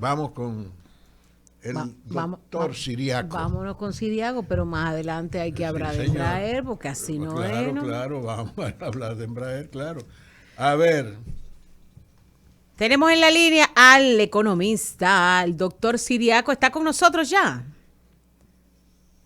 Vamos con el doctor Siriaco. Vámonos con Siriaco, pero más adelante hay que Sí, hablar de señor. Embraer, porque así no es, Claro, ¿no? claro, vamos a hablar de Embraer, claro. A ver, Tenemos en la línea al economista, al doctor Siriaco. ¿Está con nosotros ya?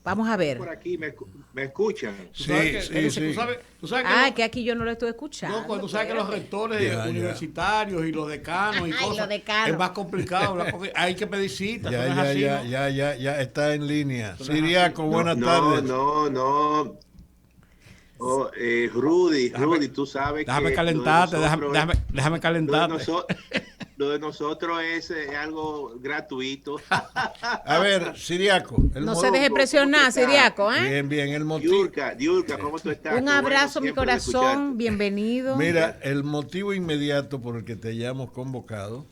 Vamos a Estoy ver. por aquí, me escuchan. Tú sabes sí, que, sí, sí. tú sabes que Ah, que aquí yo no lo estoy no, escuchando. cuando sabes que los Espérate. rectores Ya, ya. universitarios y los decanos y Ay, lo cosas es decano. más complicado hablar hay que pedir citas, Ya, eso no es ya, así, ya, ¿no? ya, ya, ya está en línea. Eso no es así. Siriaco, No, buenas no, tardes. no, no. Oh, Rudy, Déjame, Rudy, tú sabes déjame que lo de calentarte, nosotros es, déjame lo de calentarte. nosotros, lo de nosotros es algo gratuito. A ver, Siriaco, el No se mo- deje Hongo, ¿cómo tú presionar, estás? Siriaco, ¿eh? bien, bien, el motivo. Diurka, Diurka, ¿cómo tú estás? Un Qué bueno abrazo, mi siempre de corazón. escucharte. Bienvenido. Mira, el motivo inmediato por el que te hayamos convocado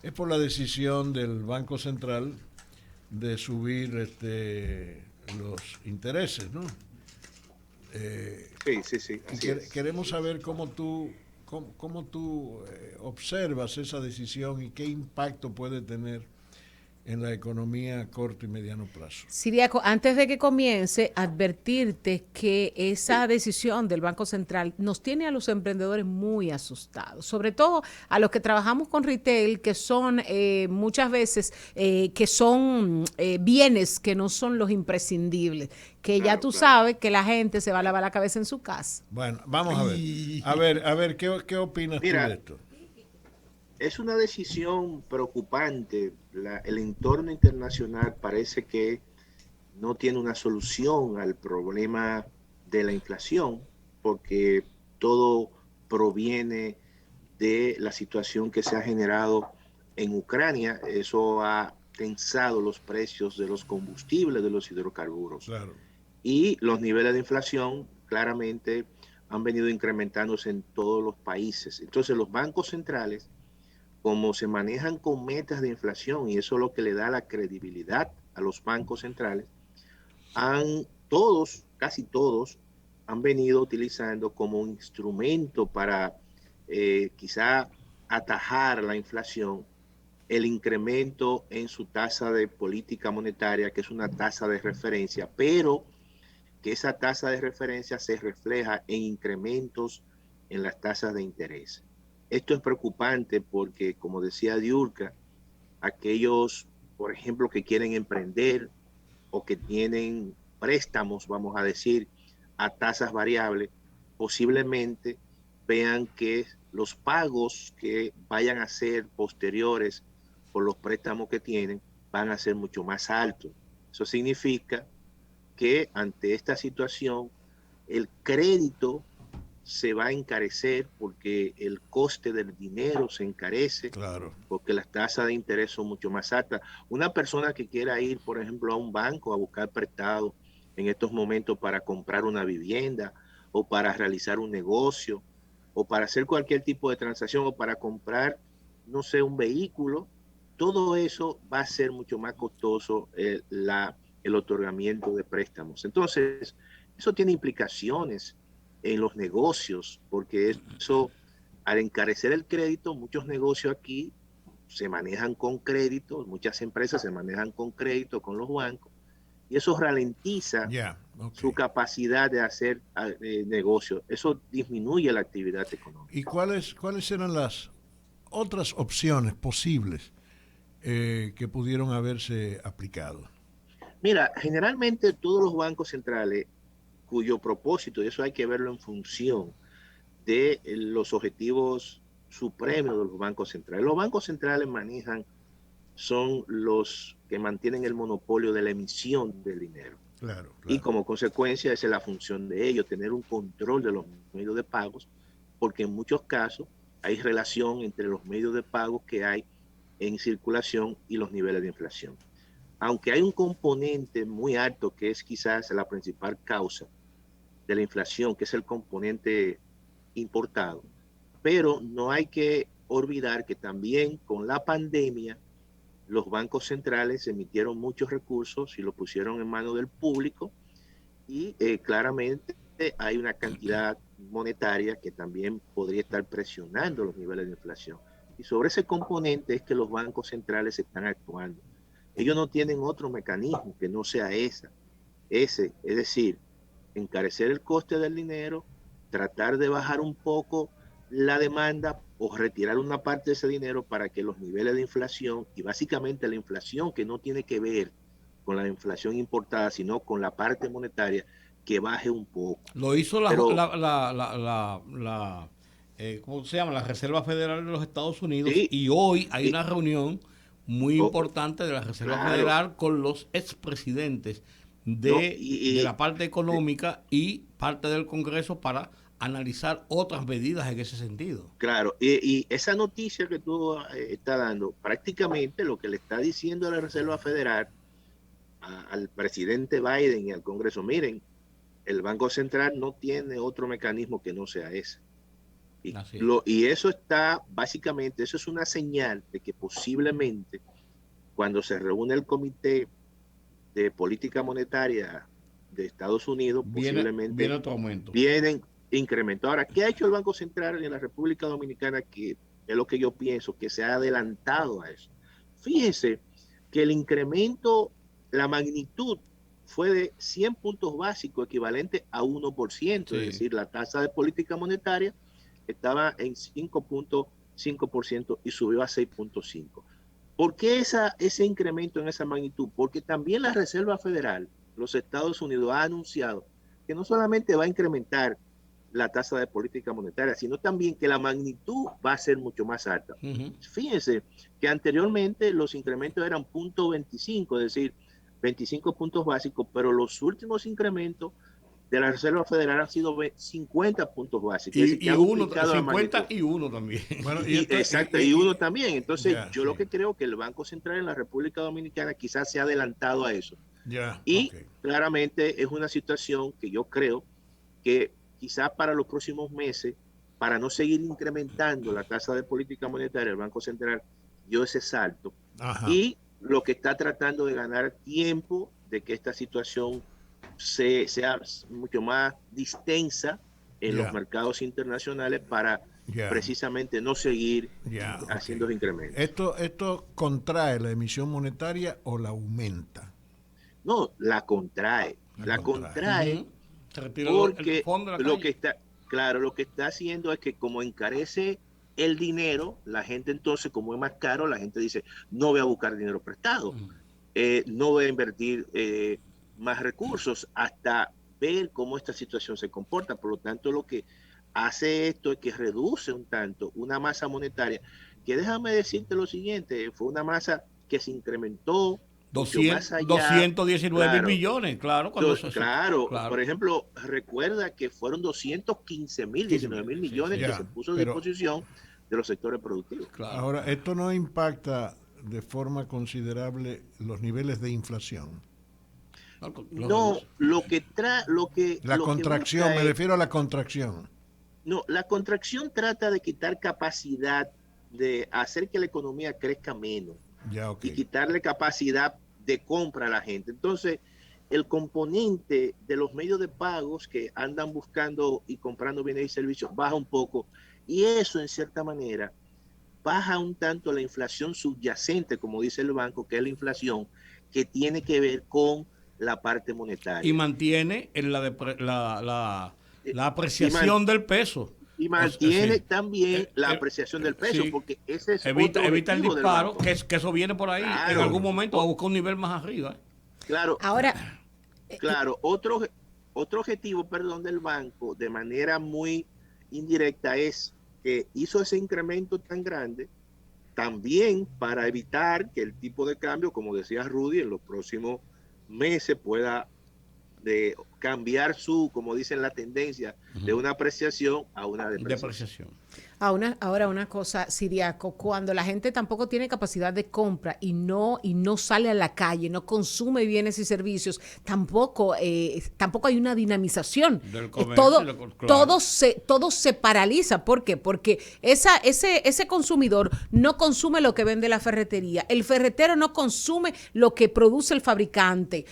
es por la decisión del Banco Central de subir los intereses, ¿no? Sí, sí, sí, así es. Queremos saber cómo tú observas esa decisión y qué impacto puede tener en la economía a corto y mediano plazo. Siriaco, antes de que comience, advertirte que esa Sí, decisión del Banco Central nos tiene a los emprendedores muy asustados, sobre todo a los que trabajamos con retail, que son muchas veces que son bienes que no son los imprescindibles, que ya claro, tú claro. sabes que la gente se va a lavar la cabeza en su casa. Bueno, vamos a ver. Y ¿qué opinas tú de Mira, esto? es una decisión preocupante. El entorno internacional parece que no tiene una solución al problema de la inflación, porque todo proviene de la situación que se ha generado en Ucrania. Eso ha tensado los precios de los combustibles, de los hidrocarburos. Claro. Y los niveles de inflación claramente han venido incrementándose en todos los países. Entonces los bancos centrales, como se manejan con metas de inflación, y eso es lo que le da la credibilidad a los bancos centrales, casi todos, han venido utilizando como un instrumento para quizá atajar la inflación el incremento en su tasa de política monetaria, que es una tasa de referencia, pero que esa tasa de referencia se refleja en incrementos en las tasas de interés. Esto es preocupante porque, como decía Diurka, aquellos, por ejemplo, que quieren emprender o que tienen préstamos, vamos a decir, a tasas variables, posiblemente vean que los pagos que vayan a ser posteriores por los préstamos que tienen van a ser mucho más altos. Eso significa que ante esta situación el crédito se va a encarecer porque el coste del dinero se encarece, Claro. porque las tasas de interés son mucho más altas. Una persona que quiera ir, por ejemplo, a un banco a buscar prestado en estos momentos para comprar una vivienda o para realizar un negocio o para hacer cualquier tipo de transacción o para comprar, no sé, un vehículo, todo eso va a ser mucho más costoso el otorgamiento de préstamos. Entonces, eso tiene implicaciones en los negocios, porque eso, al encarecer el crédito, muchos negocios aquí se manejan con crédito, muchas empresas se manejan con crédito con los bancos, y eso ralentiza Ya, ok. su capacidad de hacer negocios. Eso disminuye la actividad ¿Y económica. cuáles eran las otras opciones posibles que pudieron haberse aplicado? Mira, generalmente todos los bancos centrales, cuyo propósito, y eso hay que verlo en función de los objetivos supremos de los bancos centrales. Los bancos centrales manejan, son los que mantienen el monopolio de la emisión del dinero. Claro, Y claro. como consecuencia, esa es la función de ellos, tener un control de los medios de pagos, porque en muchos casos hay relación entre los medios de pago que hay en circulación y los niveles de inflación. Aunque hay un componente muy alto que es quizás la principal causa de la inflación, que es el componente importado, pero no hay que olvidar que también con la pandemia los bancos centrales emitieron muchos recursos y lo pusieron en manos del público y claramente hay una cantidad monetaria que también podría estar presionando los niveles de inflación. Y sobre ese componente es que los bancos centrales están actuando. Ellos no tienen otro mecanismo que no sea ese, es decir, encarecer el coste del dinero, tratar de bajar un poco la demanda o retirar una parte de ese dinero para que los niveles de inflación, y básicamente la inflación que no tiene que ver con la inflación importada, sino con la parte monetaria, que baje un poco. Lo hizo Pero, ¿cómo se llama? La Reserva Federal de los Estados Unidos, sí, y hoy hay y, una reunión muy oh, importante de la Reserva claro, Federal con los expresidentes no, de la parte económica y parte del Congreso para analizar otras medidas en ese sentido. claro, y esa noticia que tú estás dando, prácticamente lo que le está diciendo a la Reserva Federal, al presidente Biden y al Congreso, miren, el Banco Central no tiene otro mecanismo que no sea ese. Y eso está, básicamente, eso es una señal de que posiblemente cuando se reúne el Comité de Política Monetaria de Estados Unidos, posiblemente viene otro aumento. Vienen incrementos. Ahora, ¿qué ha hecho el Banco Central en la República Dominicana? Que es lo que yo pienso, que se ha adelantado a eso. Fíjense que el incremento, la magnitud fue de 100 puntos básicos, equivalente a 1%, es decir, la tasa de política monetaria estaba en 5.5% y subió a 6.5%. ¿Por qué ese incremento en esa magnitud? Porque también la Reserva Federal, los Estados Unidos, ha anunciado que no solamente va a incrementar la tasa de política monetaria, sino también que la magnitud va a ser mucho más alta. Fíjense que anteriormente los incrementos eran 0.25, es decir, 25 puntos básicos, pero los últimos incrementos de la Reserva Federal han sido 50 puntos básicos. Y uno, 50 y uno también. Bueno, exacto, y uno también. Entonces, yo lo que creo que el Banco Central en la República Dominicana quizás se ha adelantado a eso. Y claramente es una situación que yo creo que quizás para los próximos meses, para no seguir incrementando la tasa de política monetaria, el Banco Central dio ese salto. Y lo que está tratando de ganar tiempo de que esta situación sea mucho más distensa en los mercados internacionales para precisamente no seguir haciendo incrementos. ¿Esto contrae la emisión monetaria o la aumenta? No, la contrae. La contrae porque lo que está haciendo es que como encarece el dinero, la gente entonces, como es más caro, la gente dice, no voy a buscar dinero prestado, no voy a invertir más recursos hasta ver cómo esta situación se comporta. Por lo tanto, lo que hace esto es que reduce un tanto una masa monetaria, que déjame decirte lo siguiente, fue una masa que se incrementó 219 millones, claro. Claro, por ejemplo, recuerda que fueron 19 mil millones que se puso a disposición de los sectores productivos. Ahora, esto no impacta de forma considerable los niveles de inflación. No, la contracción, me refiero a la contracción. No, la contracción trata de quitar capacidad, de hacer que la economía crezca menos y quitarle capacidad de compra a la gente. Entonces, el componente de los medios de pagos que andan buscando y comprando bienes y servicios baja un poco, y eso en cierta manera baja un tanto la inflación subyacente, como dice el banco, que es la inflación que tiene que ver con la parte monetaria. Y mantiene la apreciación del peso. Y mantiene también la apreciación del peso, porque ese es evita el disparo, que eso viene por ahí en algún momento a buscar un nivel más arriba. Claro. Ahora, otro objetivo, del banco, de manera muy indirecta, es que hizo ese incremento tan grande también para evitar que el tipo de cambio, como decía Rudy, en los próximos meses pueda cambiar como dicen la tendencia, de una apreciación a una depreciación. Ahora una cosa, Siriaco, cuando la gente tampoco tiene capacidad de compra y no sale a la calle, no consume bienes y servicios, tampoco hay una dinamización. Del comercio, todo se paraliza. ¿Por qué? Porque ese consumidor no consume lo que vende la ferretería, el ferretero no consume lo que produce el fabricante.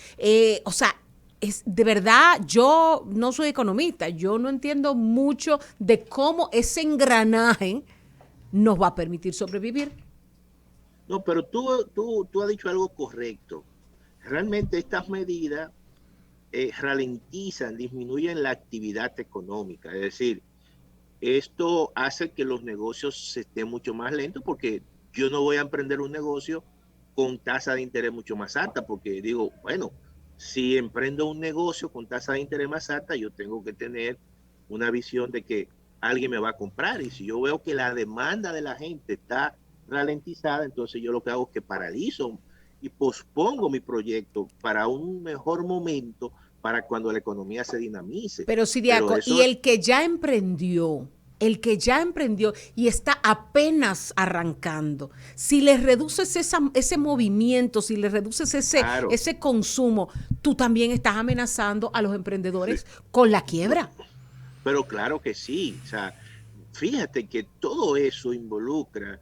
De verdad, yo no soy economista, yo no entiendo mucho de cómo ese engranaje nos va a permitir sobrevivir. No, pero tú has dicho algo correcto. Realmente estas medidas ralentizan, disminuyen la actividad económica. Es decir, esto hace que los negocios se estén mucho más lentos porque yo no voy a emprender un negocio con tasa de interés mucho más alta porque digo, bueno, si emprendo un negocio con tasa de interés más alta, yo tengo que tener una visión de que alguien me va a comprar y si yo veo que la demanda de la gente está ralentizada, entonces yo lo que hago es que paralizo y pospongo mi proyecto para un mejor momento para cuando la economía se dinamice. Pero Siriaco, y el que ya emprendió y está apenas arrancando, si le reduces ese movimiento, si le reduces ese consumo, tú también estás amenazando a los emprendedores con la quiebra. Pero claro que sí. O sea, fíjate que todo eso involucra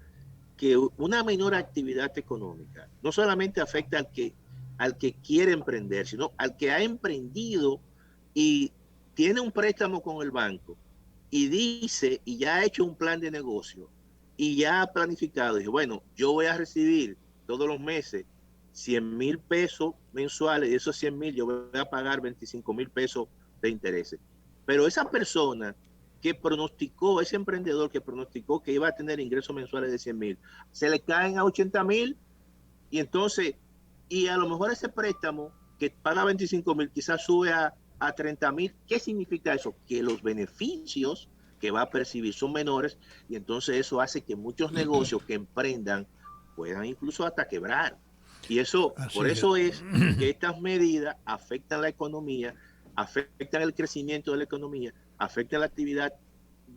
que una menor actividad económica no solamente afecta al que quiere emprender, sino al que ha emprendido y tiene un préstamo con el banco y dice, y ya ha hecho un plan de negocio y ya ha planificado, dice, bueno, yo voy a recibir todos los meses 100,000 pesos mensuales y esos 100,000 yo voy a pagar 25,000 pesos de intereses. Pero esa persona que pronosticó, ese emprendedor que pronosticó que iba a tener ingresos mensuales de 100,000, se le caen a 80,000 y entonces, y a lo mejor ese préstamo que paga 25,000 quizás sube a 30,000. ¿Qué significa eso? Que los beneficios que va a percibir son menores y entonces eso hace que muchos negocios que emprendan puedan incluso hasta quebrar. Y eso, por eso es que estas medidas afectan la economía, afectan el crecimiento de la economía, afectan la actividad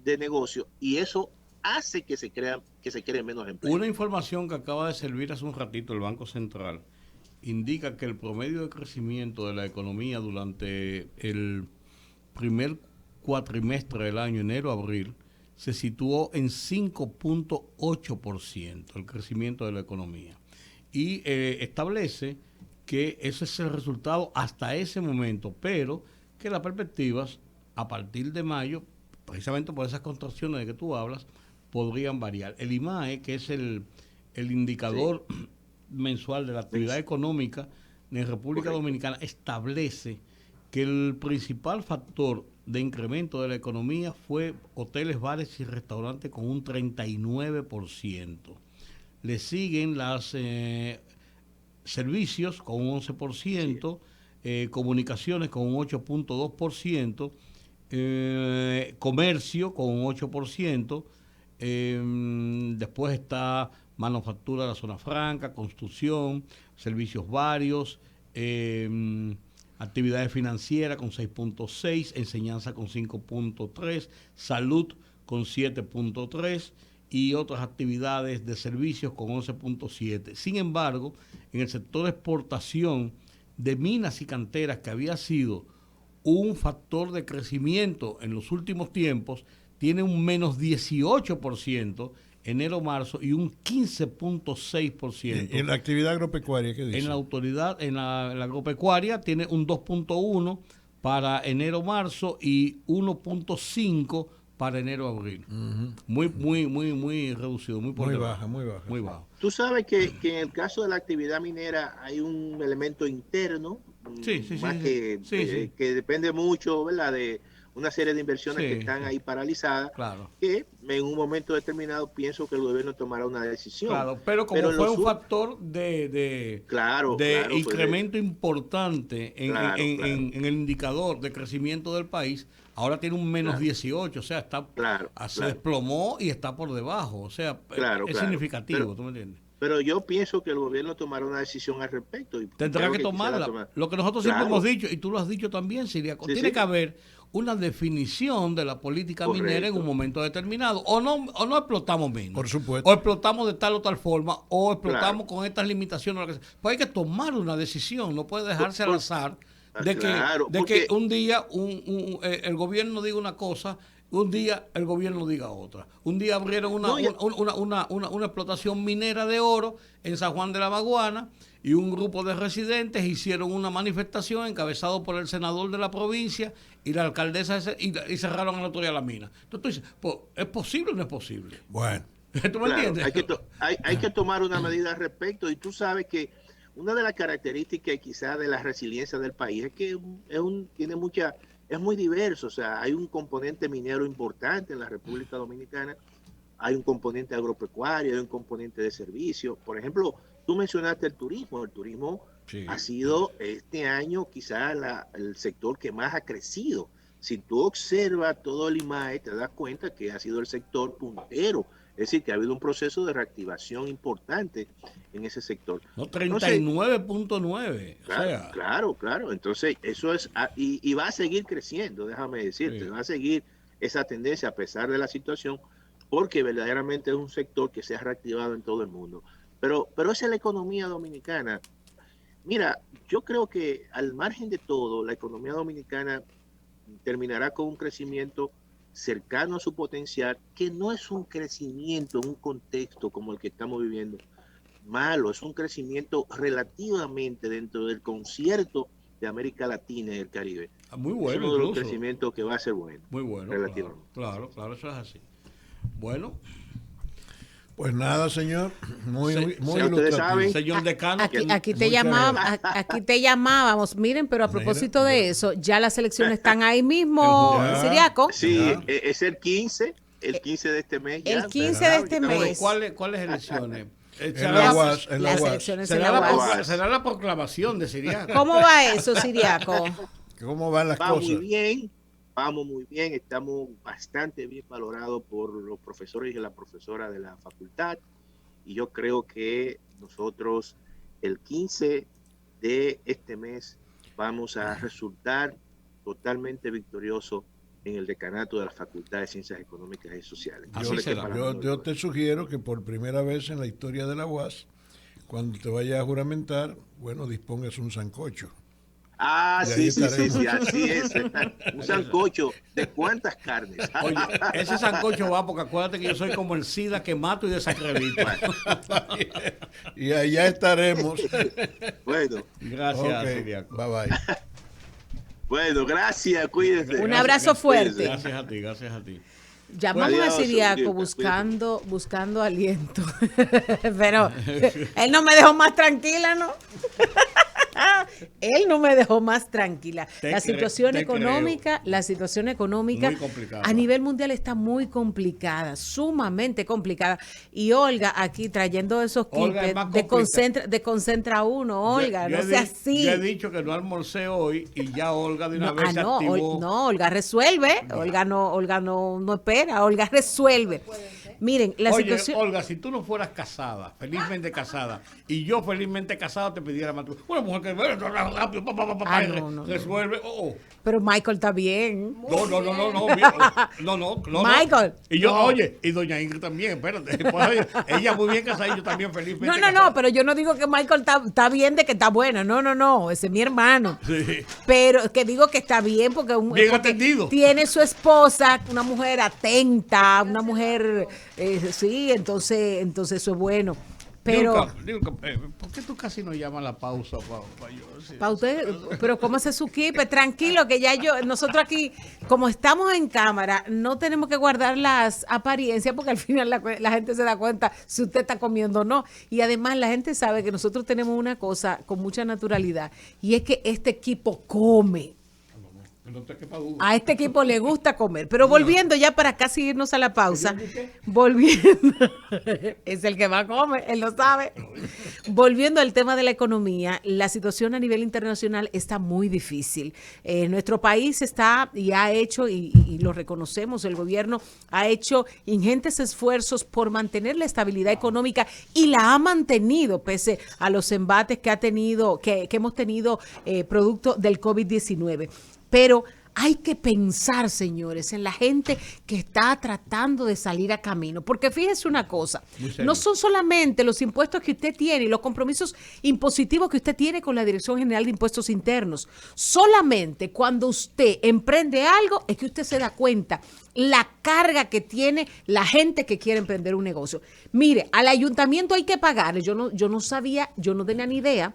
de negocio y eso hace que se creen menos empleos. Una información que acaba de servir hace un ratito el Banco Central indica que el promedio de crecimiento de la economía durante el primer cuatrimestre del año, enero-abril, se situó en 5.8% el crecimiento de la economía. Y establece que ese es el resultado hasta ese momento, pero que las perspectivas a partir de mayo, precisamente por esas contracciones de que tú hablas, podrían variar. El IMAE, que es el indicador mensual de la actividad económica en República Dominicana, establece que el principal factor de incremento de la economía fue hoteles, bares y restaurantes con un 39%. Le siguen los servicios con un 11%, comunicaciones con un 8.2%, comercio con un 8%, después está manufactura de la zona franca, construcción, servicios varios, actividades financieras con 6.6, enseñanza con 5.3, salud con 7.3 y otras actividades de servicios con 11.7. Sin embargo, en el sector de exportación de minas y canteras, que había sido un factor de crecimiento en los últimos tiempos, tiene un menos 18% enero-marzo y un 15.6%. ¿Y en la actividad agropecuaria qué dice? En la agropecuaria tiene un 2.1 para enero-marzo y 1.5 para enero-abril. Muy reducido, muy baja. Muy bajo. Tú sabes que en el caso de la actividad minera hay un elemento interno, que depende mucho, ¿verdad?, de una serie de inversiones que están ahí paralizadas, que en un momento determinado pienso que el gobierno tomará una decisión. Claro, pero como fue un factor de incremento importante en el indicador de crecimiento del país, ahora tiene un menos 18, o sea, se desplomó y está por debajo, o sea, es significativo, ¿tú me entiendes? Pero yo pienso que el gobierno tomará una decisión al respecto. Y tendrá que tomarla. Lo que nosotros siempre hemos dicho, y tú lo has dicho también, Siriaco, tiene que haber una definición de la política minera en un momento determinado. O no explotamos minas. Por supuesto. O explotamos de tal o tal forma, o explotamos con estas limitaciones. Pues hay que tomar una decisión, no puede dejarse al azar de que un día el gobierno diga una cosa, un día el gobierno diga otra. Un día abrieron una explotación minera de oro en San Juan de la Maguana y un grupo de residentes hicieron una manifestación encabezado por el senador de la provincia y la alcaldesa y cerraron al otro día la mina. Entonces tú dices, pues, ¿es posible o no es posible? Bueno, ¿Tú me Claro, entiendes? hay que tomar una medida al respecto, y tú sabes que una de las características quizás de la resiliencia del país es que tiene es muy diverso. O sea, hay un componente minero importante en la República Dominicana, hay un componente agropecuario, hay un componente de servicio. Por ejemplo, tú mencionaste el turismo Sí. ha sido este año quizás el sector que más ha crecido. Si tú observas todo el IMAE, te das cuenta que ha sido el sector puntero. Es decir, que ha habido un proceso de reactivación importante en ese sector. No, 39.9. Claro. Entonces, eso es, y va a seguir creciendo, déjame decirte, Sí. va a seguir esa tendencia a pesar de la situación, porque verdaderamente es un sector que se ha reactivado en todo el mundo. Pero esa es la economía dominicana. Mira, yo creo que al margen de todo, la economía dominicana terminará con un crecimiento cercano a su potencial, que no es un crecimiento en un contexto como el que estamos viviendo malo, es un crecimiento relativamente dentro del concierto de América Latina y el Caribe. Muy Es bueno, uno de los incluso. crecimientos que va a ser bueno. Muy bueno. Relativamente. Claro, eso es así. Bueno, Pues nada, señor. Muy ustedes ilustrativo. saben. señor decano. Aquí te Muchas aquí te llamábamos. Miren, pero a propósito Mira. de eso, ya las elecciones están ahí mismo, Ya. Siriaco. Sí, Ya. es el 15 de este mes. El ya. 15 ¿verdad? de este Estamos- mes. ¿Cuáles elecciones? En la UAS, en la Las UAS. elecciones en Será la la, UAS. será la proclamación de Siriaco. ¿Cómo va eso, Siriaco? ¿Cómo van las Vamos cosas? muy bien, estamos bastante bien valorados por los profesores y la profesora de la facultad, y yo creo que nosotros el 15 de este mes vamos a resultar totalmente victoriosos en el decanato de la Facultad de Ciencias Económicas y Sociales. Así No le será. quepa la Yo menor te duda. sugiero que por primera vez en la historia de la UAS, cuando te vayas a juramentar, bueno, dispongas un sancocho. Ah, Y ahí sí, estaremos. así es. Un sancocho de cuántas carnes. Oye, ese sancocho va porque acuérdate que yo soy como el SIDA que mato y desacredito. Y allá estaremos. Bueno, Gracias, Ok, Siriaco. bye bye. bueno, gracias, cuídense. Un abrazo fuerte. Gracias a ti. Llamamos Adiós, a Siriaco Siriaco, buscando aliento. Pero él no me dejó más tranquila, ¿no? Él no me dejó más tranquila. La situación económica Muy complicada. a nivel mundial está muy complicada, sumamente complicada. Y Olga aquí trayendo esos Olga es kits más de concentra uno, Olga, no sea así. Yo he dicho que no almorcé hoy y ya Olga de una vez se no, activó. no, Olga resuelve. Olga no espera, Olga resuelve. Miren, la Oye, situación. Olga, si tú no fueras casada, felizmente casada, y yo felizmente casado te pidiera matrimonio, una mujer que rápido, No. resuelve. Pero Michael está bien. No. Michael, Y yo, no. oye, y doña Ingrid también, espérate. Pues, oye, ella muy bien casada y yo también felizmente No, casado. pero yo no digo que Michael está bien de que está bueno. No, ese es mi hermano. Sí. Pero que digo que está bien porque, Bien porque atendido. tiene su esposa, una mujer atenta, una mujer, sí, entonces eso es bueno. Pero ¿por qué tú casi no llamas la pausa para yo? para usted, pero cómo se su kipe, tranquilo que ya nosotros aquí, como estamos en cámara, no tenemos que guardar las apariencias porque al final la gente se da cuenta si usted está comiendo o no. Y además la gente sabe que nosotros tenemos una cosa con mucha naturalidad y es que este equipo come. No te quepa duda. A este equipo le gusta comer. Pero volviendo ya para casi irnos a la pausa. Volviendo. Es el que más come, él lo sabe. Volviendo al tema de la economía, la situación a nivel internacional está muy difícil. Nuestro país está y ha hecho, y lo reconocemos, el gobierno ha hecho ingentes esfuerzos por mantener la estabilidad económica y la ha mantenido pese a los embates que hemos tenido producto del COVID-19. Pero hay que pensar, señores, en la gente que está tratando de salir a camino. Porque fíjese una cosa, no son solamente los impuestos que usted tiene y los compromisos impositivos que usted tiene con la Dirección General de Impuestos Internos. Solamente cuando usted emprende algo es que usted se da cuenta la carga que tiene la gente que quiere emprender un negocio. Mire, al ayuntamiento hay que pagarle. Yo no sabía, yo no tenía ni idea.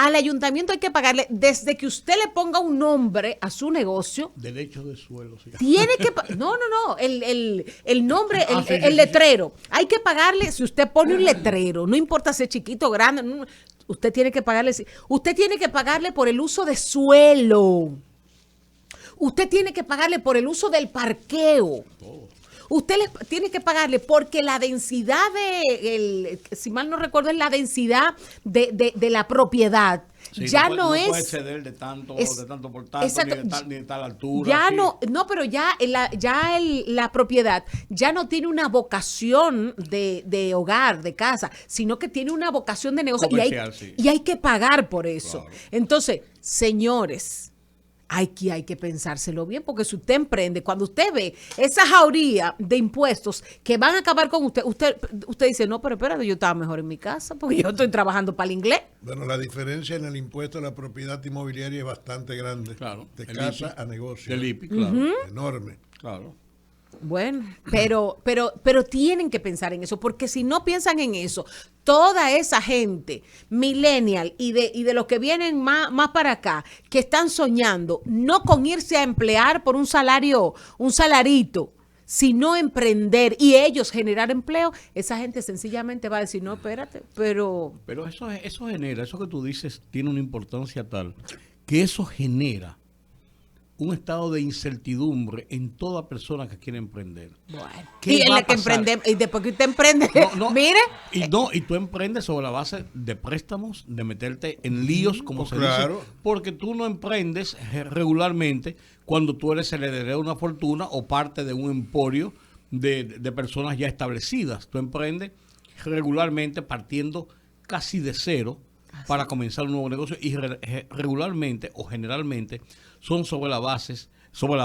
Al ayuntamiento hay que pagarle, desde que usted le ponga un nombre a su negocio, Derecho de suelo. Sí. tiene que no, el nombre, Sí, el sí, letrero. Hay que pagarle, si usted pone un letrero, no importa si es chiquito o grande, usted tiene que pagarle, usted tiene que pagarle por el uso de suelo. Usted tiene que pagarle por el uso del parqueo. Usted tiene que pagarle porque la densidad si mal no recuerdo, es la densidad de la propiedad. Sí, Ya no, no no es... puede exceder de tanto por tanto, exacto, ni de tal altura. ya sí. no, pero ya la propiedad ya no tiene una vocación de hogar, de casa, sino que tiene una vocación de negocio Comercial, sí. y hay que pagar por eso. Claro. Entonces, señores, hay que pensárselo bien, porque si usted emprende, cuando usted ve esa jauría de impuestos que van a acabar con usted dice, no, pero espérate, yo estaba mejor en mi casa, porque yo estoy trabajando para el inglés. Bueno, la diferencia en el impuesto a la propiedad inmobiliaria es bastante grande. Claro, De el casa IPI. a negocio. Del IPI, claro. Enorme. Claro. Bueno, pero tienen que pensar en eso, porque si no piensan en eso, toda esa gente millennial y de los que vienen más para acá, que están soñando no con irse a emplear por un salarito, sino emprender y ellos generar empleo, esa gente sencillamente va a decir, no, espérate, pero eso genera, eso que tú dices tiene una importancia tal, que eso genera un estado de incertidumbre en toda persona que quiere emprender. bueno. ¿Qué Y en va la a que pasar? emprende, y después que usted emprende, mire, Y tú emprendes sobre la base de préstamos, de meterte en líos, como se claro. dice, porque tú no emprendes regularmente cuando tú eres el heredero de una fortuna o parte de un emporio de personas ya establecidas. Tú emprendes regularmente partiendo casi de cero para comenzar un nuevo negocio y regularmente o generalmente son sobre la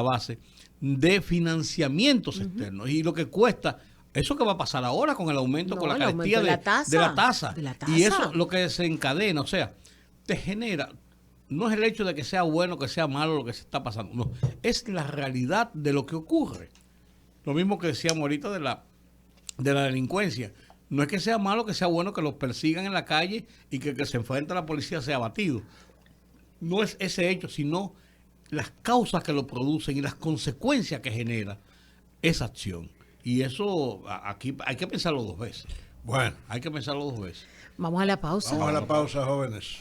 base de financiamientos externos. Y lo que cuesta, eso que va a pasar ahora con el aumento, No, con la el aumento carestía de la tasa. de la tasa. De la Y eso tasa. lo que desencadena, o sea, te genera, no es el hecho de que sea bueno, que sea malo lo que se está pasando, no, es la realidad de lo que ocurre. Lo mismo que decíamos ahorita de la delincuencia. No es que sea malo, que sea bueno que los persigan en la calle y que el que se enfrente a la policía sea abatido. No es ese hecho, sino las causas que lo producen y las consecuencias que genera esa acción. Y eso aquí hay que pensarlo dos veces. Bueno, Hay que pensarlo dos veces. vamos a la pausa. vamos a la pausa, jóvenes.